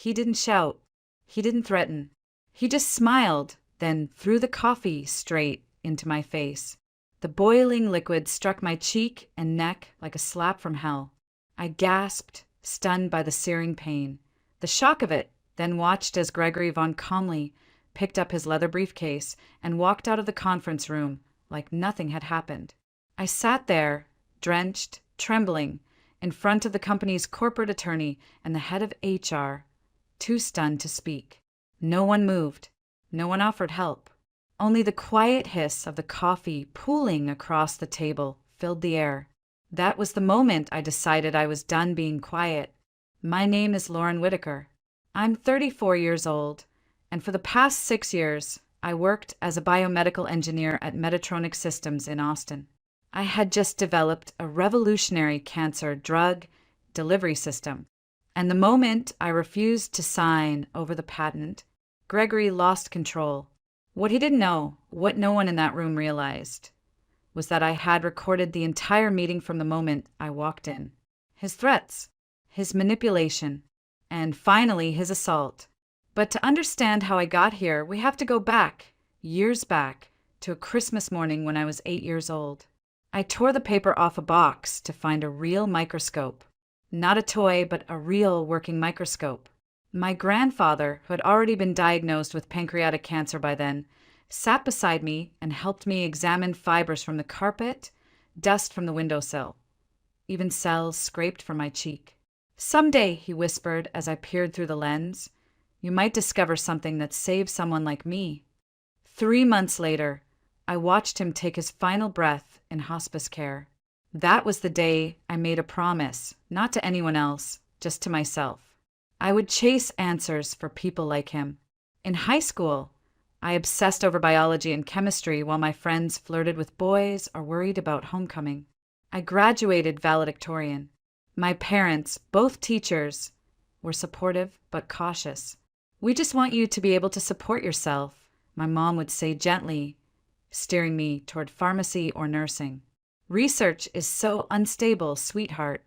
He didn't shout. He didn't threaten. He just smiled, then threw the coffee straight into my face. The boiling liquid struck my cheek and neck like a slap from hell. I gasped, stunned by the searing pain. The shock of it, then watched as Gregory Von calmly picked up his leather briefcase and walked out of the conference room like nothing had happened. I sat there, drenched, trembling, in front of the company's corporate attorney and the head of HR, too stunned to speak. No one moved. No one offered help. Only the quiet hiss of the coffee pooling across the table filled the air. That was the moment I decided I was done being quiet. My name is Lauren Whitaker. I'm 34 years old, and for the past 6 years, I worked as a biomedical engineer at Medtronic Systems in Austin. I had just developed a revolutionary cancer drug delivery system, and the moment I refused to sign over the patent, Gregory lost control. What he didn't know, what no one in that room realized, was that I had recorded the entire meeting from the moment I walked in. His threats, his manipulation, and finally his assault. But to understand how I got here, we have to go back, years back, to a Christmas morning when I was 8 years old. I tore the paper off a box to find a real microscope. Not a toy, but a real working microscope. My grandfather, who had already been diagnosed with pancreatic cancer by then, sat beside me and helped me examine fibers from the carpet, dust from the windowsill, even cells scraped from my cheek. "Someday," he whispered as I peered through the lens, "you might discover something that saves someone like me." 3 months later, I watched him take his final breath in hospice care. That was the day I made a promise, not to anyone else, just to myself. I would chase answers for people like him. In high school, I obsessed over biology and chemistry while my friends flirted with boys or worried about homecoming. I graduated valedictorian. My parents, both teachers, were supportive but cautious. "We just want you to be able to support yourself," my mom would say gently, steering me toward pharmacy or nursing. "Research is so unstable, sweetheart."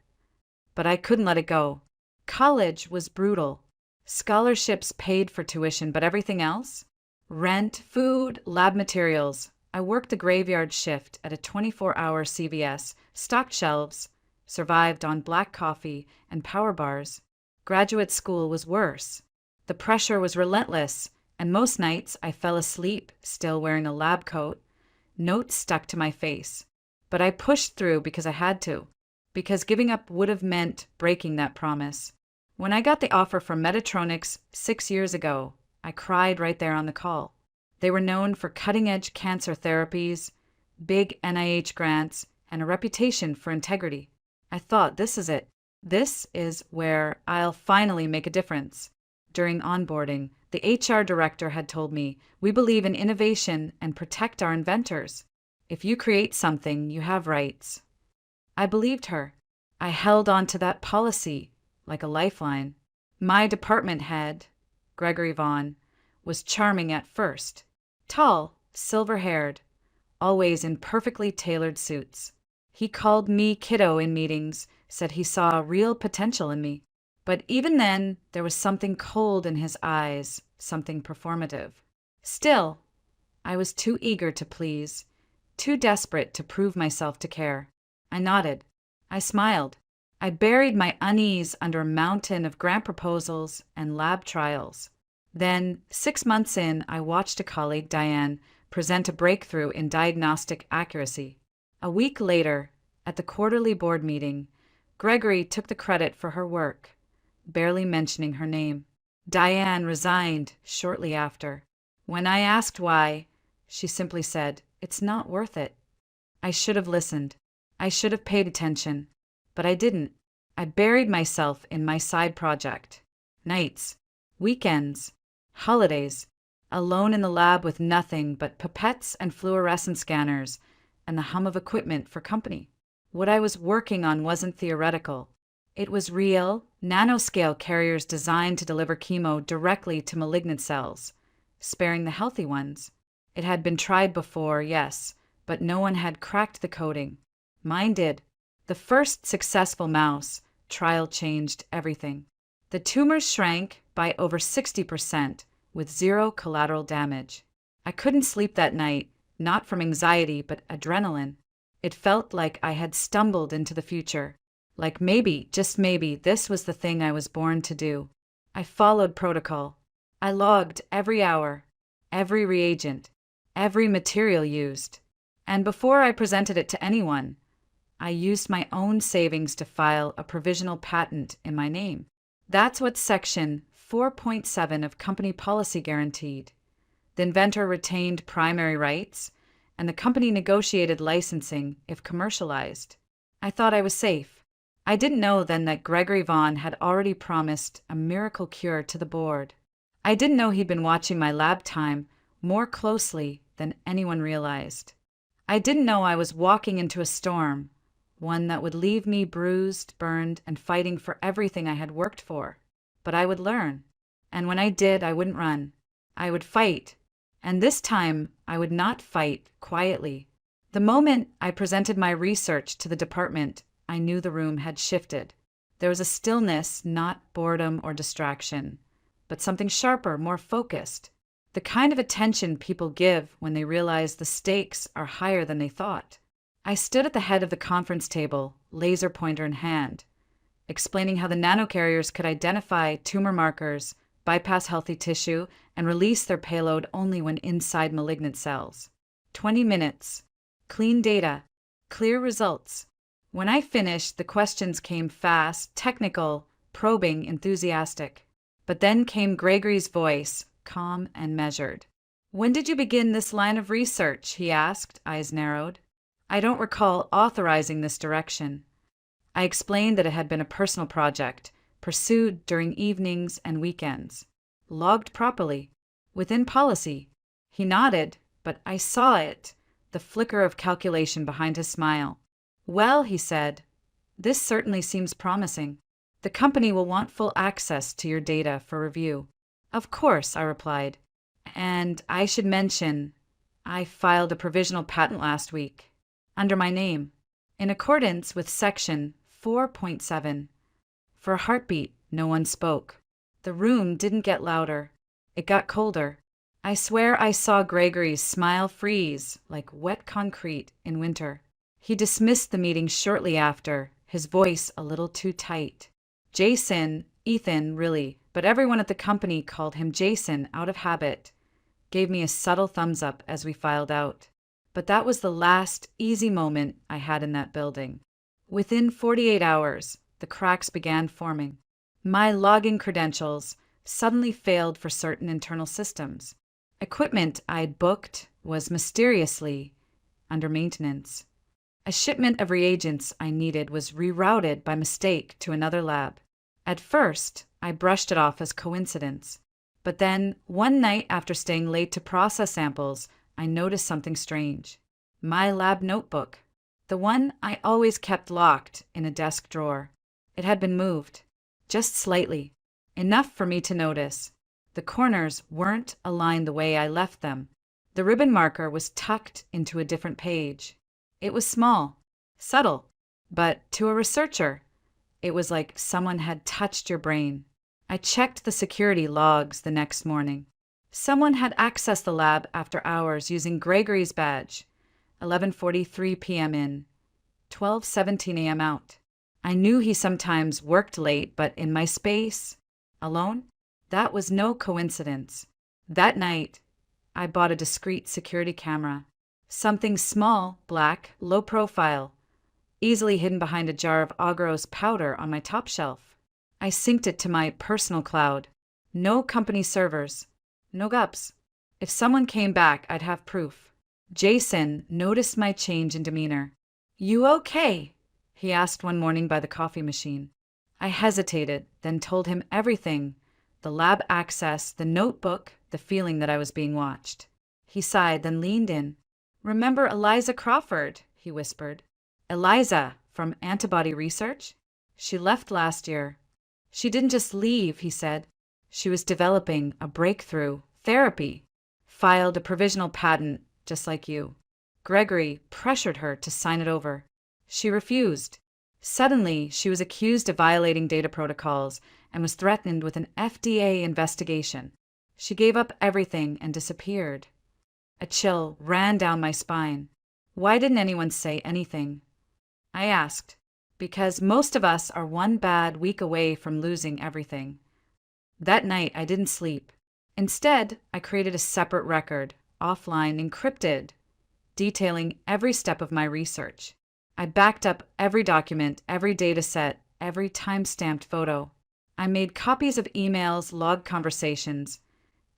But I couldn't let it go. College was brutal. Scholarships paid for tuition, but everything else? Rent, food, lab materials. I worked a graveyard shift at a 24-hour CVS, stocked shelves, survived on black coffee and power bars. Graduate school was worse. The pressure was relentless, and most nights I fell asleep, still wearing a lab coat, notes stuck to my face. But I pushed through because I had to, because giving up would have meant breaking that promise. When I got the offer from Medtronics 6 years ago, I cried right there on the call. They were known for cutting-edge cancer therapies, big NIH grants, and a reputation for integrity. I thought, this is it. This is where I'll finally make a difference. During onboarding, the HR director had told me, "We believe in innovation and protect our inventors. If you create something, you have rights." I believed her. I held on to that policy like a lifeline. My department head, Gregory Vaughn, was charming at first. Tall, silver-haired, always in perfectly tailored suits. He called me kiddo in meetings, said he saw real potential in me. But even then, there was something cold in his eyes, something performative. Still, I was too eager to please, too desperate to prove myself to care. I nodded. I smiled. I buried my unease under a mountain of grant proposals and lab trials. Then, 6 months in, I watched a colleague, Diane, present a breakthrough in diagnostic accuracy. A week later, at the quarterly board meeting, Gregory took the credit for her work, barely mentioning her name. Diane resigned shortly after. When I asked why, she simply said, "It's not worth it." I should have listened. I should have paid attention. But I didn't. I buried myself in my side project. Nights, weekends, holidays, alone in the lab with nothing but pipettes and fluorescent scanners and the hum of equipment for company. What I was working on wasn't theoretical. It was real, nanoscale carriers designed to deliver chemo directly to malignant cells, sparing the healthy ones. It had been tried before, yes, but no one had cracked the coding. Mine did. The first successful mouse trial changed everything. The tumors shrank, by over 60% with zero collateral damage. I couldn't sleep that night, not from anxiety but adrenaline. It felt like I had stumbled into the future. Like maybe, just maybe, this was the thing I was born to do. I followed protocol. I logged every hour, every reagent, every material used. And before I presented it to anyone, I used my own savings to file a provisional patent in my name. That's what Section 4.7 of company policy guaranteed. The inventor retained primary rights, and the company negotiated licensing if commercialized. I thought I was safe. I didn't know then that Gregory Vaughn had already promised a miracle cure to the board. I didn't know he'd been watching my lab time more closely than anyone realized. I didn't know I was walking into a storm, one that would leave me bruised, burned, and fighting for everything I had worked for. But I would learn. And when I did, I wouldn't run. I would fight. And this time, I would not fight quietly. The moment I presented my research to the department, I knew the room had shifted. There was a stillness, not boredom or distraction, but something sharper, more focused. The kind of attention people give when they realize the stakes are higher than they thought. I stood at the head of the conference table, laser pointer in hand, explaining how the nanocarriers could identify tumor markers, bypass healthy tissue, and release their payload only when inside malignant cells. 20 minutes. Clean data. Clear results. When I finished, the questions came fast, technical, probing, enthusiastic. But then came Gregory's voice, calm and measured. "When did you begin this line of research?" he asked, eyes narrowed. I don't recall authorizing this direction. I explained that it had been a personal project, pursued during evenings and weekends, logged properly, within policy. He nodded, but I saw it, the flicker of calculation behind his smile. "Well," he said, "this certainly seems promising. The company will want full access to your data for review." "Of course," I replied. "And I should mention, I filed a provisional patent last week, under my name, in accordance with Section 4.7. For a heartbeat, no one spoke. The room didn't get louder. It got colder. I swear I saw Gregory's smile freeze like wet concrete in winter. He dismissed the meeting shortly after, his voice a little too tight. Jason, Ethan, really, but everyone at the company called him Jason out of habit, gave me a subtle thumbs up as we filed out. But that was the last easy moment I had in that building. Within 48 hours, the cracks began forming. My logging credentials suddenly failed for certain internal systems. Equipment I'd booked was mysteriously under maintenance. A shipment of reagents I needed was rerouted by mistake to another lab. At first, I brushed it off as coincidence. But then, one night after staying late to process samples, I noticed something strange. My lab notebook, the one I always kept locked in a desk drawer. It had been moved, just slightly, enough for me to notice. The corners weren't aligned the way I left them. The ribbon marker was tucked into a different page. It was small, subtle, but to a researcher, it was like someone had touched your brain. I checked the security logs the next morning. Someone had accessed the lab after hours using Gregory's badge. 11:43 p.m. in, 12:17 a.m. out. I knew he sometimes worked late, but in my space, alone, that was no coincidence. That night, I bought a discreet security camera. Something small, black, low profile, easily hidden behind a jar of Agro's powder on my top shelf. I synced it to my personal cloud. No company servers. No gups. If someone came back, I'd have proof. Jason noticed my change in demeanor. "You okay?" he asked one morning by the coffee machine. I hesitated, then told him everything: the lab access, the notebook, the feeling that I was being watched. He sighed, then leaned in. "Remember Eliza Crawford?" he whispered. "Eliza, from antibody research? She left last year." "She didn't just leave," he said. "She was developing a breakthrough therapy. Filed a provisional patent, just like you. Gregory pressured her to sign it over. She refused. Suddenly, she was accused of violating data protocols and was threatened with an FDA investigation. She gave up everything and disappeared. A chill ran down my spine. Why didn't anyone say anything? I asked. Because most of us are one bad week away from losing everything. That night, I didn't sleep. Instead, I created a separate record, offline, encrypted, detailing every step of my research. I backed up every document, every data set, every time-stamped photo. I made copies of emails, logged conversations,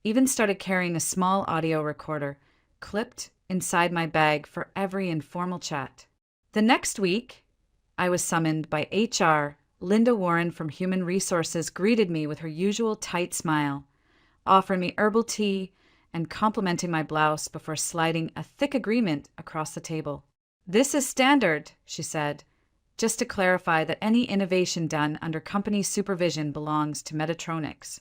even started carrying a small audio recorder, clipped inside my bag for every informal chat. The next week, I was summoned by HR. Linda Warren from Human Resources greeted me with her usual tight smile, offering me herbal tea and complimenting my blouse before sliding a thick agreement across the table. "This is standard," she said, "just to clarify that any innovation done under company supervision belongs to Metatronics."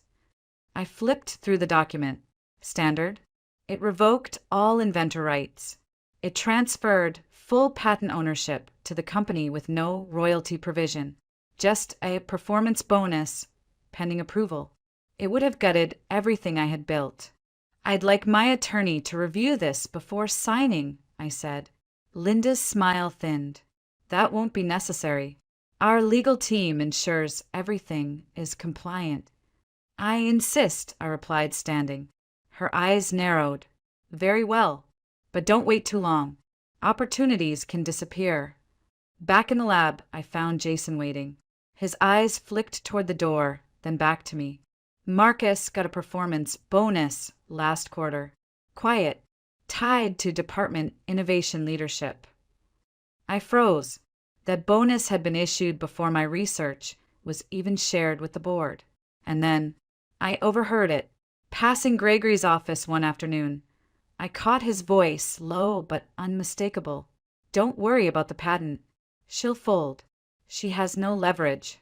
I flipped through the document. Standard? It revoked all inventor rights. It transferred full patent ownership to the company with no royalty provision, just a performance bonus pending approval. It would have gutted everything I had built. "I'd like my attorney to review this before signing," I said. Linda's smile thinned. "That won't be necessary. Our legal team ensures everything is compliant." "I insist," I replied, standing. Her eyes narrowed. "Very well, but don't wait too long. Opportunities can disappear." Back in the lab, I found Jason waiting. His eyes flicked toward the door, then back to me. "Marcus got a performance bonus last quarter. Quiet, tied to department innovation leadership." I froze. That bonus had been issued before my research was even shared with the board. And then I overheard it, passing Gregory's office one afternoon. I caught his voice, low but unmistakable. "Don't worry about the patent. She'll fold. She has no leverage."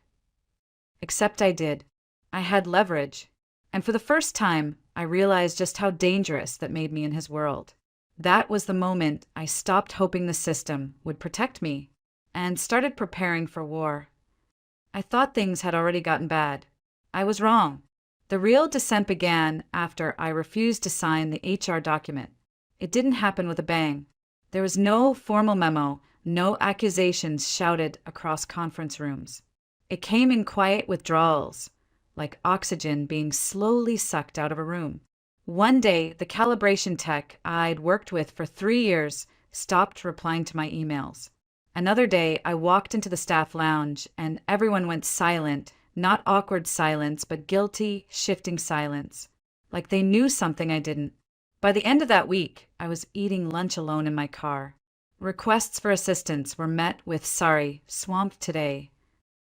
Except I did. I had leverage. And for the first time, I realized just how dangerous that made me in his world. That was the moment I stopped hoping the system would protect me and started preparing for war. I thought things had already gotten bad. I was wrong. The real descent began after I refused to sign the HR document. It didn't happen with a bang. There was no formal memo, no accusations shouted across conference rooms. It came in quiet withdrawals, like oxygen being slowly sucked out of a room. One day, the calibration tech I'd worked with for 3 years stopped replying to my emails. Another day, I walked into the staff lounge and everyone went silent, not awkward silence, but guilty, shifting silence, like they knew something I didn't. By the end of that week, I was eating lunch alone in my car. Requests for assistance were met with "sorry, swamped today."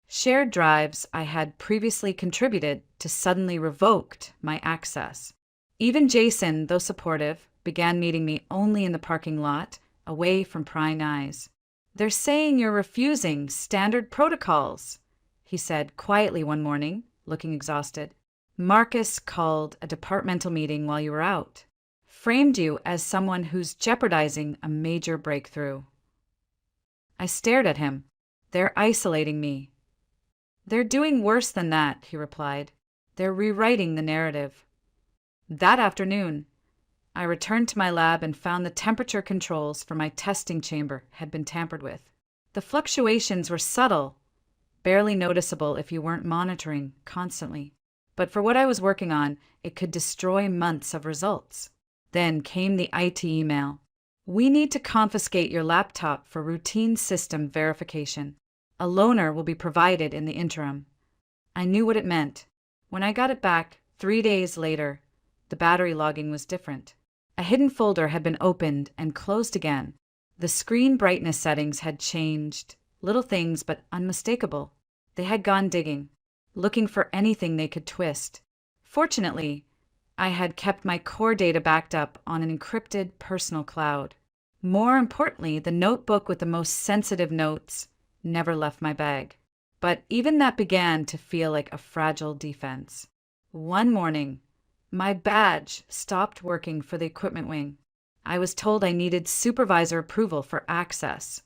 Shared drives I had previously contributed to suddenly revoked my access. Even Jason, though supportive, began meeting me only in the parking lot, away from prying eyes. "They're saying you're refusing standard protocols," he said quietly one morning, looking exhausted. "Marcus called a departmental meeting while you were out. Framed you as someone who's jeopardizing a major breakthrough." I stared at him. "They're isolating me." "They're doing worse than that," he replied. "They're rewriting the narrative." That afternoon, I returned to my lab and found the temperature controls for my testing chamber had been tampered with. The fluctuations were subtle, barely noticeable if you weren't monitoring constantly. But for what I was working on, it could destroy months of results. Then came the IT email. "We need to confiscate your laptop for routine system verification. A loaner will be provided in the interim." I knew what it meant. When I got it back 3 days later, the battery logging was different. A hidden folder had been opened and closed again. The screen brightness settings had changed. Little things, but unmistakable. They had gone digging, looking for anything they could twist. Fortunately, I had kept my core data backed up on an encrypted personal cloud. More importantly, the notebook with the most sensitive notes never left my bag. But even that began to feel like a fragile defense. One morning, my badge stopped working for the equipment wing. I was told I needed supervisor approval for access.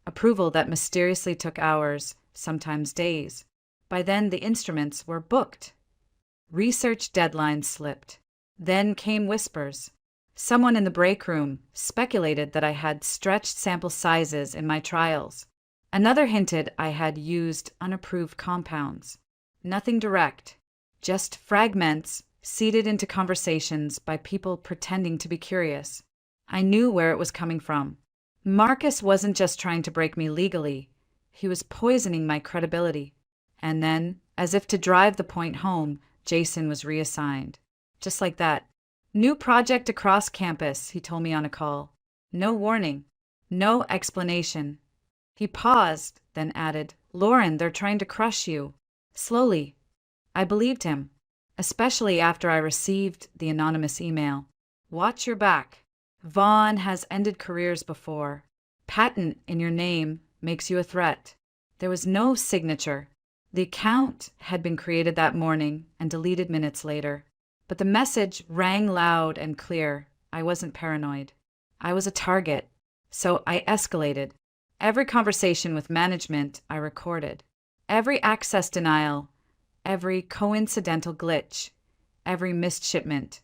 approval that mysteriously took hours, sometimes days. By then, the instruments were booked. Research deadlines slipped. Then came whispers. Someone in the break room speculated that I had stretched sample sizes in my trials. Another hinted I had used unapproved compounds. Nothing direct, just fragments seeded into conversations by people pretending to be curious. I knew where it was coming from. Marcus wasn't just trying to break me legally, he was poisoning my credibility. And then, as if to drive the point home, Jason was reassigned. Just like that. New project across campus, he told me on a call. No warning. No explanation. He paused, then added, Lauren, they're trying to crush you. Slowly. I believed him, especially after I received the anonymous email. Watch your back. Vaughn has ended careers before. Patent in your name makes you a threat. There was no signature. The account had been created that morning and deleted minutes later. But the message rang loud and clear. I wasn't paranoid. I was a target. So I escalated. Every conversation with management I recorded. Every access denial. Every coincidental glitch. Every missed shipment.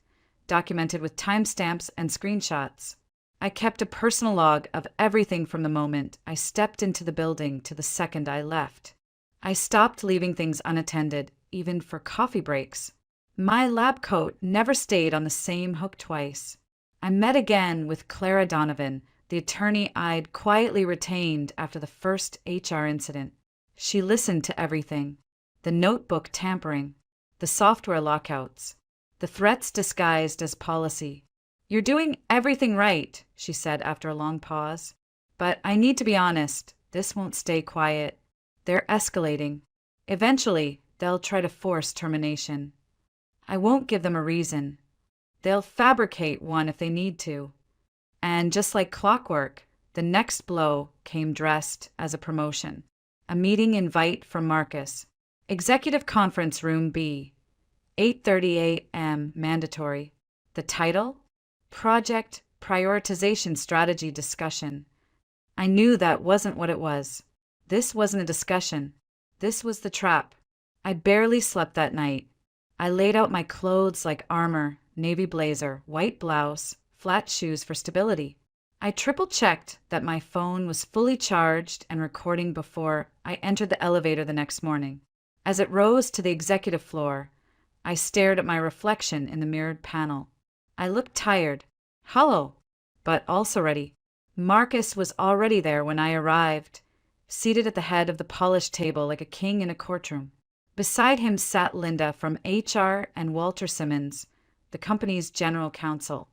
Documented with timestamps and screenshots. I kept a personal log of everything from the moment I stepped into the building to the second I left. I stopped leaving things unattended, even for coffee breaks. My lab coat never stayed on the same hook twice. I met again with Clara Donovan, the attorney I'd quietly retained after the first HR incident. She listened to everything. The notebook tampering, the software lockouts, the threats disguised as policy. You're doing everything right, she said after a long pause. But I need to be honest, this won't stay quiet. They're escalating. Eventually, they'll try to force termination. I won't give them a reason. They'll fabricate one if they need to. And just like clockwork, the next blow came dressed as a promotion. A meeting invite from Marcus. Executive Conference Room B. 8:30 a.m. mandatory. The title? Project Prioritization Strategy Discussion. I knew that wasn't what it was. This wasn't a discussion. This was the trap. I barely slept that night. I laid out my clothes like armor, navy blazer, white blouse, flat shoes for stability. I triple-checked that my phone was fully charged and recording before I entered the elevator the next morning. As it rose to the executive floor, I stared at my reflection in the mirrored panel. I looked tired, hollow, but also ready. Marcus was already there when I arrived, seated at the head of the polished table like a king in a courtroom. Beside him sat Linda from HR and Walter Simmons, the company's general counsel.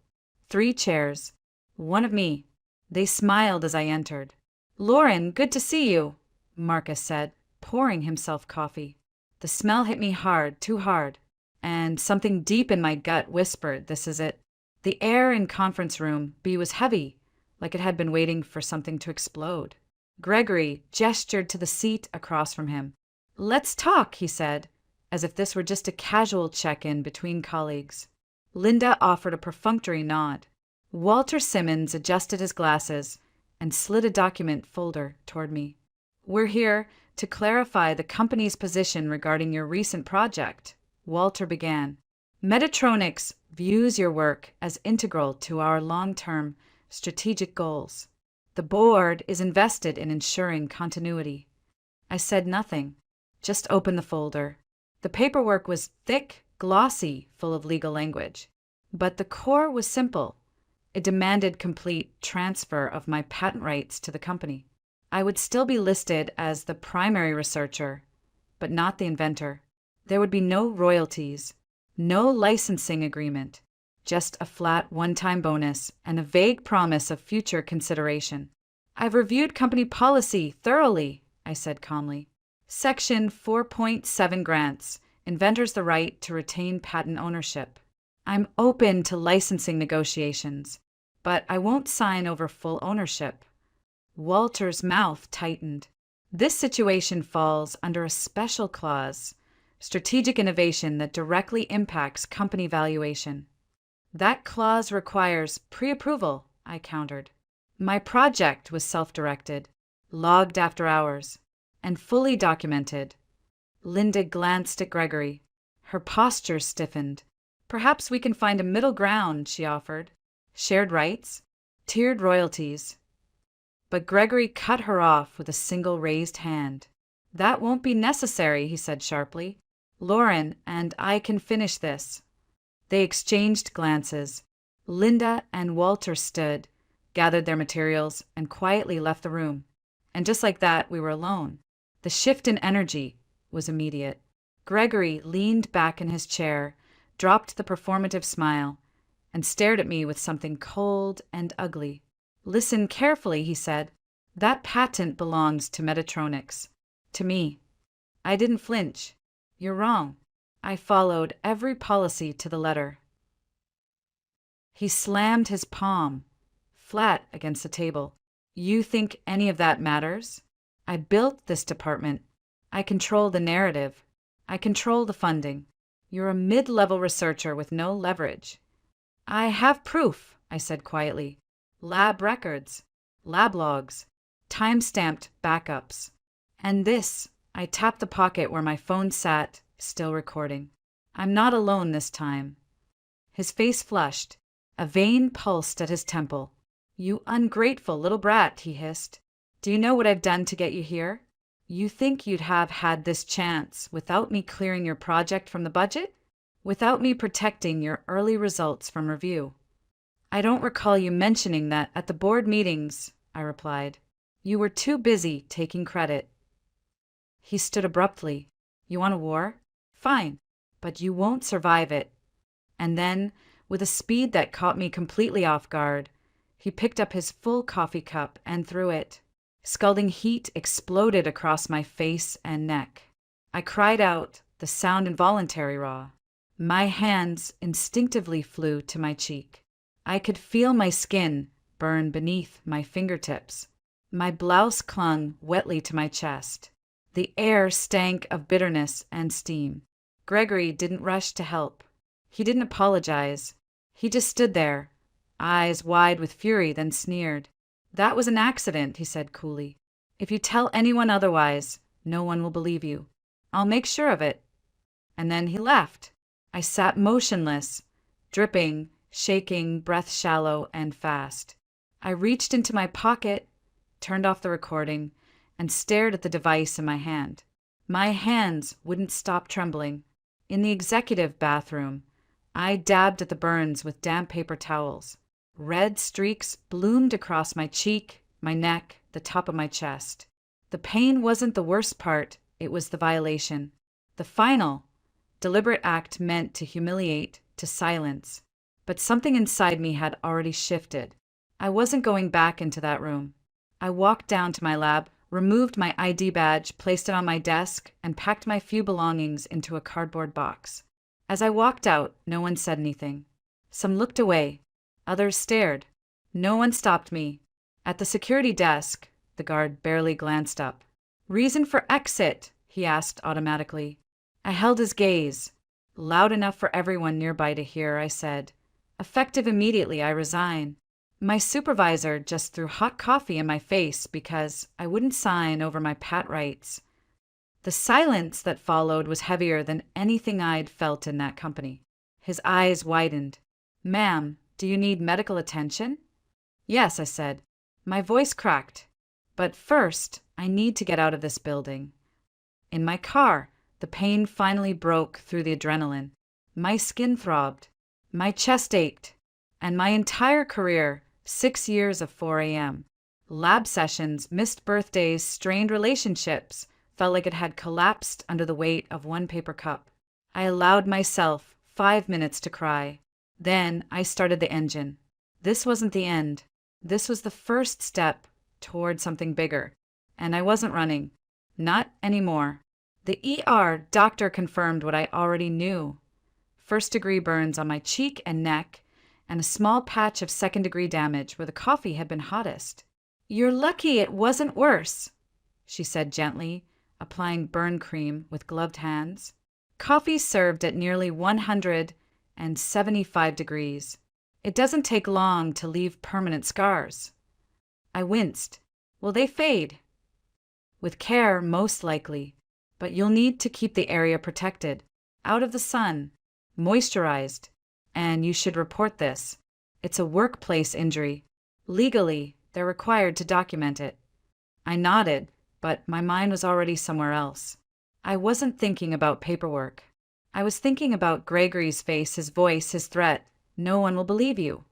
3 chairs, one of me. They smiled as I entered. Lauren, good to see you, Marcus said, pouring himself coffee. The smell hit me hard, too hard, and something deep in my gut whispered, this is it. The air in conference room B was heavy, like it had been waiting for something to explode. Gregory gestured to the seat across from him. Let's talk, he said, as if this were just a casual check-in between colleagues. Linda offered a perfunctory nod. Walter Simmons adjusted his glasses and slid a document folder toward me. We're here to clarify the company's position regarding your recent project, Walter began. Metatronics views your work as integral to our long-term strategic goals. The board is invested in ensuring continuity. I said nothing, just opened the folder. The paperwork was thick, glossy, full of legal language. But the core was simple. It demanded complete transfer of my patent rights to the company. I would still be listed as the primary researcher, but not the inventor. There would be no royalties, no licensing agreement, just a flat one-time bonus and a vague promise of future consideration. I've reviewed company policy thoroughly, I said calmly. Section 4.7 grants inventors the right to retain patent ownership. I'm open to licensing negotiations, but I won't sign over full ownership. Walter's mouth tightened. This situation falls under a special clause, strategic innovation that directly impacts company valuation. That clause requires pre-approval, I countered. My project was self-directed. logged after hours, and fully documented. Linda glanced at Gregory. Her posture stiffened. Perhaps we can find a middle ground, she offered. Shared rights, tiered royalties. But Gregory cut her off with a single raised hand. That won't be necessary, he said sharply. Lauren and I can finish this. They exchanged glances. Linda and Walter stood, gathered their materials, and quietly left the room. And just like that, we were alone. The shift in energy was immediate. Gregory leaned back in his chair, dropped the performative smile, and stared at me with something cold and ugly. Listen carefully, he said. That patent belongs to Metatronics. To me. I didn't flinch. You're wrong. I followed every policy to the letter. He slammed his palm flat against the table. You think any of that matters? I built this department. I control the narrative. I control the funding. You're a mid-level researcher with no leverage. I have proof, I said quietly. Lab records, lab logs, time-stamped backups. And this, I tapped the pocket where my phone sat, still recording. I'm not alone this time. His face flushed. A vein pulsed at his temple. You ungrateful little brat, he hissed. Do you know what I've done to get you here? You think you'd have had this chance without me clearing your project from the budget? Without me protecting your early results from review? I don't recall you mentioning that at the board meetings, I replied. You were too busy taking credit. He stood abruptly. You want a war? Fine, but you won't survive it. And then, with a speed that caught me completely off guard, he picked up his full coffee cup and threw it. Scalding heat exploded across my face and neck. I cried out, the sound involuntary raw. My hands instinctively flew to my cheek. I could feel my skin burn beneath my fingertips. My blouse clung wetly to my chest. The air stank of bitterness and steam. Gregory didn't rush to help. He didn't apologize. He just stood there, eyes wide with fury, then sneered. That was an accident, he said coolly. If you tell anyone otherwise, no one will believe you. I'll make sure of it. And then he left. I sat motionless, dripping, shaking, breath shallow and fast. I reached into my pocket, turned off the recording, and stared at the device in my hand. My hands wouldn't stop trembling. In the executive bathroom, I dabbed at the burns with damp paper towels. Red streaks bloomed across my cheek, my neck, the top of my chest. The pain wasn't the worst part, it was the violation. The final, deliberate act meant to humiliate, to silence. But something inside me had already shifted. I wasn't going back into that room. I walked down to my lab, removed my ID badge, placed it on my desk, and packed my few belongings into a cardboard box. As I walked out, no one said anything. Some looked away. Others stared. No one stopped me. At the security desk, the guard barely glanced up. Reason for exit, he asked automatically. I held his gaze. Loud enough for everyone nearby to hear, I said, effective immediately, I resign. My supervisor just threw hot coffee in my face because I wouldn't sign over my pat rights. The silence that followed was heavier than anything I'd felt in that company. His eyes widened. Ma'am, do you need medical attention? Yes, I said. My voice cracked. But first, I need to get out of this building. In my car, the pain finally broke through the adrenaline. My skin throbbed. My chest ached. And my entire career, 6 years of 4 a.m. Lab sessions, missed birthdays, strained relationships, felt like it had collapsed under the weight of one paper cup. I allowed myself 5 minutes to cry. Then I started the engine. This wasn't the end. This was the first step toward something bigger. And I wasn't running. Not anymore. The ER doctor confirmed what I already knew. First-degree burns on my cheek and neck, and a small patch of second-degree damage where the coffee had been hottest. You're lucky it wasn't worse, she said gently, applying burn cream with gloved hands. Coffee served at nearly 175 degrees. It doesn't take long to leave permanent scars. I winced. Will they fade? With care, most likely. But you'll need to keep the area protected, out of the sun, moisturized. And you should report this. It's a workplace injury. Legally, they're required to document it. I nodded, but my mind was already somewhere else. I wasn't thinking about paperwork. I was thinking about Gregory's face, his voice, his threat. No one will believe you.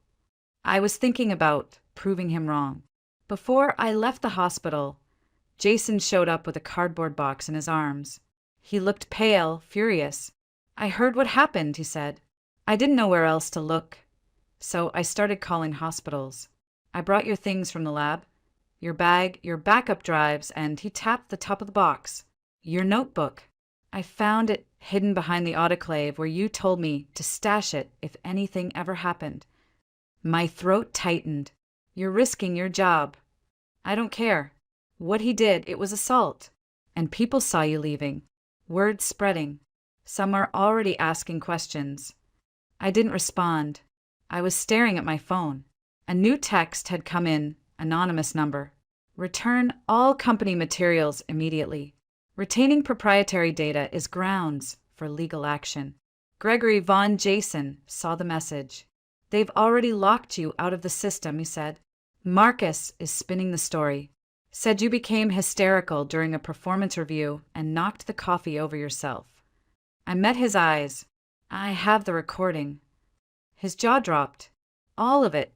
I was thinking about proving him wrong. Before I left the hospital, Jason showed up with a cardboard box in his arms. He looked pale, furious. I heard what happened, he said. I didn't know where else to look, so I started calling hospitals. I brought your things from the lab, your bag, your backup drives, and he tapped the top of the box. Your notebook. I found it hidden behind the autoclave where you told me to stash it if anything ever happened. My throat tightened. You're risking your job. I don't care. What he did, it was assault. And people saw you leaving. Word spreading. Some are already asking questions. I didn't respond. I was staring at my phone. A new text had come in, anonymous number. Return all company materials immediately. Retaining proprietary data is grounds for legal action. Gregory Von Jason saw the message. They've already locked you out of the system, he said. Marcus is spinning the story. Said you became hysterical during a performance review and knocked the coffee over yourself. I met his eyes. I have the recording. His jaw dropped. All of it.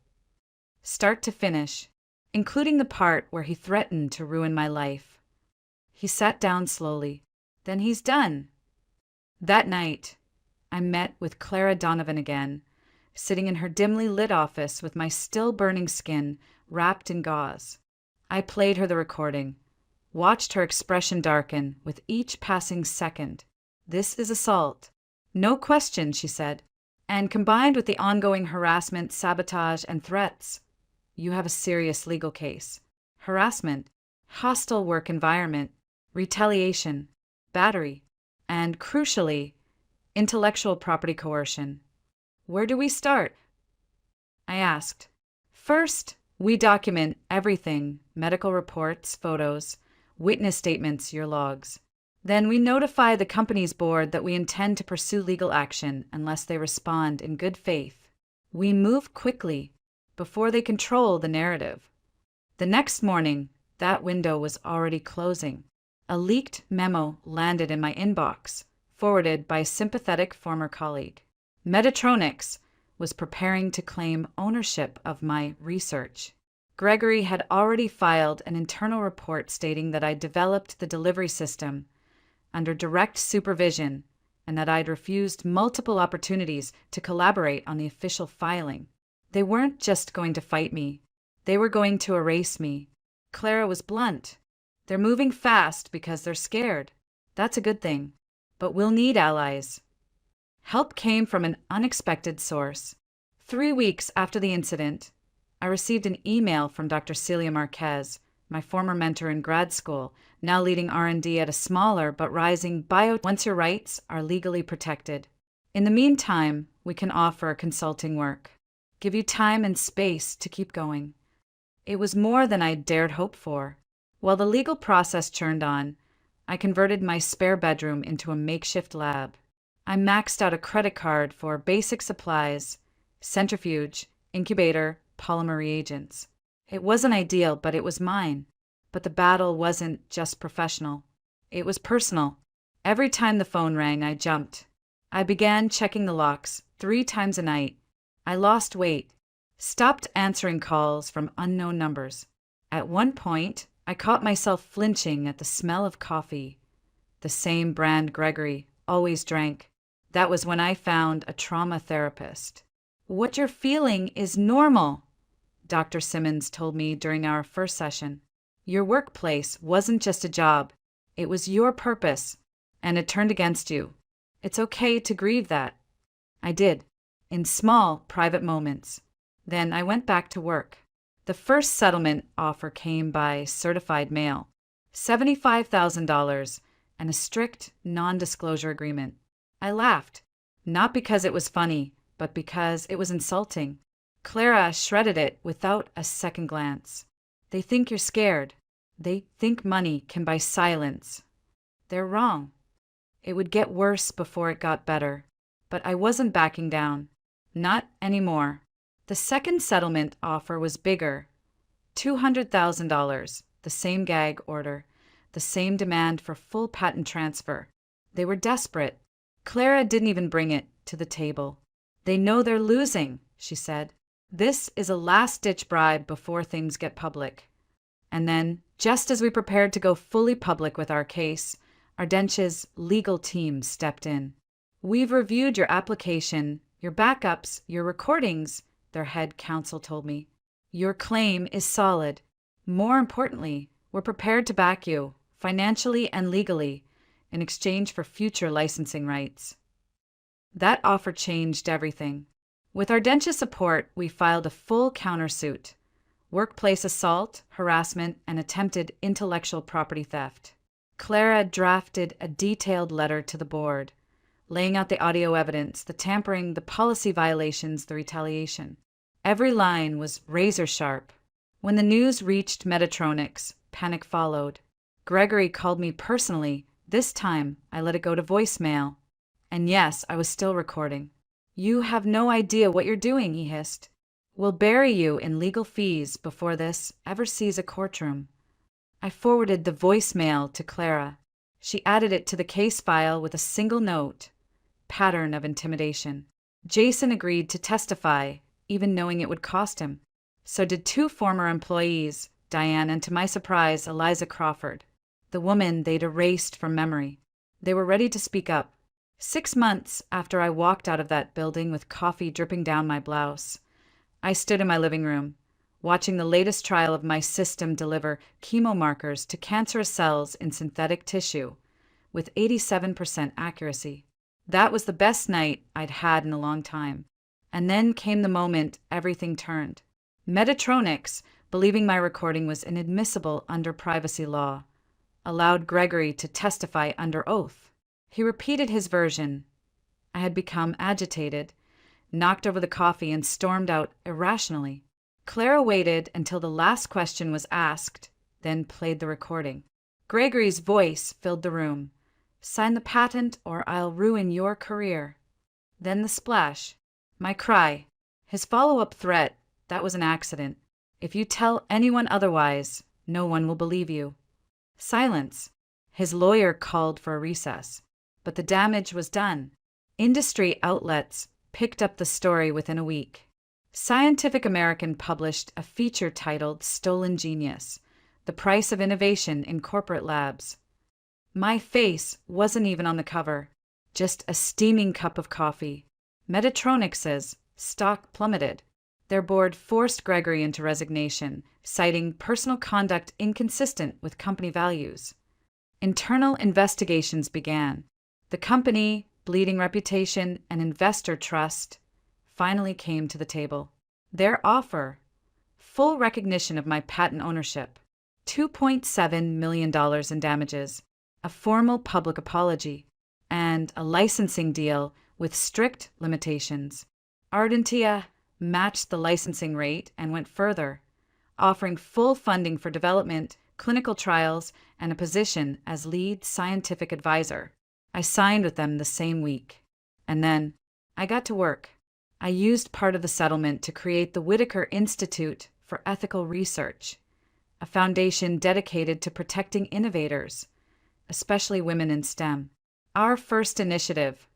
Start to finish, including the part where he threatened to ruin my life. He sat down slowly. Then he's done. That night, I met with Clara Donovan again, sitting in her dimly lit office with my still burning skin wrapped in gauze. I played her the recording, watched her expression darken with each passing second. This is assault. No question, she said. And combined with the ongoing harassment, sabotage, and threats, you have a serious legal case. Harassment, hostile work environment, retaliation, battery, and crucially, intellectual property coercion. Where do we start? I asked. First, we document everything, medical reports, photos, witness statements, your logs. Then we notify the company's board that we intend to pursue legal action unless they respond in good faith. We move quickly before they control the narrative. The next morning, that window was already closing. A leaked memo landed in my inbox, forwarded by a sympathetic former colleague. Metatronics was preparing to claim ownership of my research. Gregory had already filed an internal report stating that I developed the delivery system under direct supervision and that I'd refused multiple opportunities to collaborate on the official filing. They weren't just going to fight me. They were going to erase me. Clara was blunt. They're moving fast because they're scared. That's a good thing. But we'll need allies. Help came from an unexpected source. 3 weeks after the incident, I received an email from Dr. Celia Marquez, my former mentor in grad school, now leading R&D at a smaller but rising once your rights are legally protected. In the meantime, we can offer consulting work. Give you time and space to keep going. It was more than I dared hope for. While the legal process churned on, I converted my spare bedroom into a makeshift lab. I maxed out a credit card for basic supplies, centrifuge, incubator, polymer reagents. It wasn't ideal, but it was mine. But the battle wasn't just professional. It was personal. Every time the phone rang, I jumped. I began checking the locks 3 times a night. I lost weight, stopped answering calls from unknown numbers. At one point, I caught myself flinching at the smell of coffee. The same brand Gregory always drank. That was when I found a trauma therapist. What you're feeling is normal, Dr. Simmons told me during our first session. Your workplace wasn't just a job. It was your purpose, and it turned against you. It's okay to grieve that. I did, in small, private moments. Then I went back to work. The first settlement offer came by certified mail, $75,000, and a strict non-disclosure agreement. I laughed, not because it was funny, but because it was insulting. Clara shredded it without a second glance. They think you're scared. They think money can buy silence. They're wrong. It would get worse before it got better. But I wasn't backing down. Not anymore. The second settlement offer was bigger. $200,000, the same gag order, the same demand for full patent transfer. They were desperate. Clara didn't even bring it to the table. They know they're losing, she said. This is a last-ditch bribe before things get public. And then, just as we prepared to go fully public with our case, Ardentia's legal team stepped in. We've reviewed your application, your backups, your recordings, their head counsel told me. Your claim is solid. More importantly, we're prepared to back you, financially and legally, in exchange for future licensing rights. That offer changed everything. With Ardentia support, we filed a full countersuit: workplace assault, harassment, and attempted intellectual property theft. Clara drafted a detailed letter to the board, laying out the audio evidence, the tampering, the policy violations, the retaliation. Every line was razor sharp. When the news reached Metatronics, panic followed. Gregory called me personally. This time, I let it go to voicemail. And yes, I was still recording. You have no idea what you're doing, he hissed. We'll bury you in legal fees before this ever sees a courtroom. I forwarded the voicemail to Clara. She added it to the case file with a single note: pattern of intimidation. Jason agreed to testify, even knowing it would cost him. So did two former employees, Diane and, to my surprise, Eliza Crawford, the woman they'd erased from memory. They were ready to speak up. 6 months after I walked out of that building with coffee dripping down my blouse, I stood in my living room, watching the latest trial of my system deliver chemo markers to cancerous cells in synthetic tissue with 87% accuracy. That was the best night I'd had in a long time. And then came the moment everything turned. Metatronics, believing my recording was inadmissible under privacy law, allowed Gregory to testify under oath. He repeated his version. I had become agitated, knocked over the coffee, and stormed out irrationally. Clara waited until the last question was asked, then played the recording. Gregory's voice filled the room. Sign the patent or I'll ruin your career. Then the splash. My cry. His follow-up threat: that was an accident. If you tell anyone otherwise, no one will believe you. Silence. His lawyer called for a recess. But the damage was done. Industry outlets picked up the story within a week. Scientific American published a feature titled "Stolen Genius: The Price of Innovation in Corporate Labs." My face wasn't even on the cover, just a steaming cup of coffee. Metatronics' stock plummeted. Their board forced Gregory into resignation, citing personal conduct inconsistent with company values. Internal investigations began. The company, bleeding reputation, and investor trust finally came to the table. Their offer: full recognition of my patent ownership, $2.7 million in damages, a formal public apology, and a licensing deal with strict limitations. Ardentia matched the licensing rate and went further, offering full funding for development, clinical trials, and a position as lead scientific advisor. I signed with them the same week. And then I got to work. I used part of the settlement to create the Whitaker Institute for Ethical Research, a foundation dedicated to protecting innovators, especially women in STEM. Our first initiative,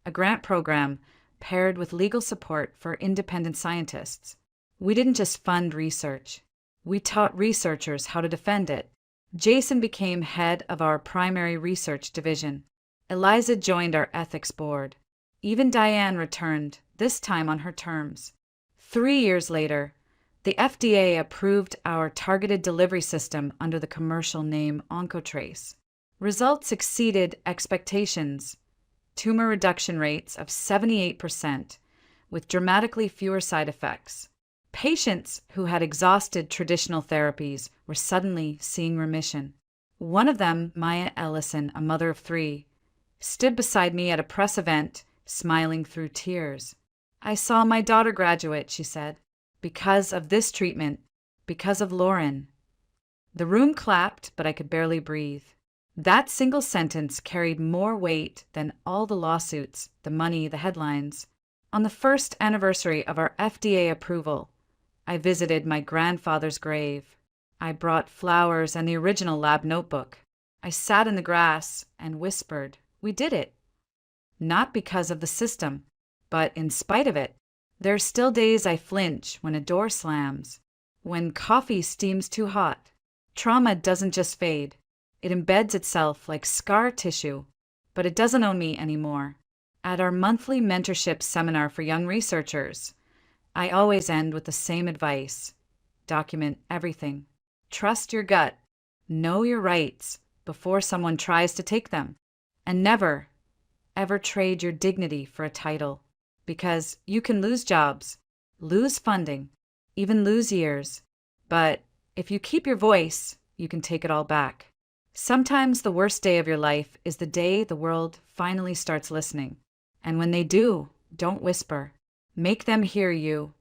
a grant program paired with legal support for independent scientists. We didn't just fund research. We taught researchers how to defend it. Jason became head of our primary research division. Eliza joined our ethics board. Even Diane returned, this time on her terms. 3 years later, the FDA approved our targeted delivery system under the commercial name Oncotrace. Results exceeded expectations. Tumor reduction rates of 78%, with dramatically fewer side effects. Patients who had exhausted traditional therapies were suddenly seeing remission. One of them, Maya Ellison, a mother of 3, stood beside me at a press event, smiling through tears. I saw my daughter graduate, she said, because of this treatment, because of Lauren. The room clapped, but I could barely breathe. That single sentence carried more weight than all the lawsuits, the money, the headlines. On the first anniversary of our FDA approval, I visited my grandfather's grave. I brought flowers and the original lab notebook. I sat in the grass and whispered, "We did it." Not because of the system, but in spite of it. There are still days I flinch when a door slams, when coffee steams too hot. Trauma doesn't just fade. It embeds itself like scar tissue, but it doesn't own me anymore. At our monthly mentorship seminar for young researchers, I always end with the same advice. Document everything. Trust your gut. Know your rights before someone tries to take them. And never, ever trade your dignity for a title. Because you can lose jobs, lose funding, even lose years. But if you keep your voice, you can take it all back. Sometimes the worst day of your life is the day the world finally starts listening. And when they do, don't whisper. Make them hear you.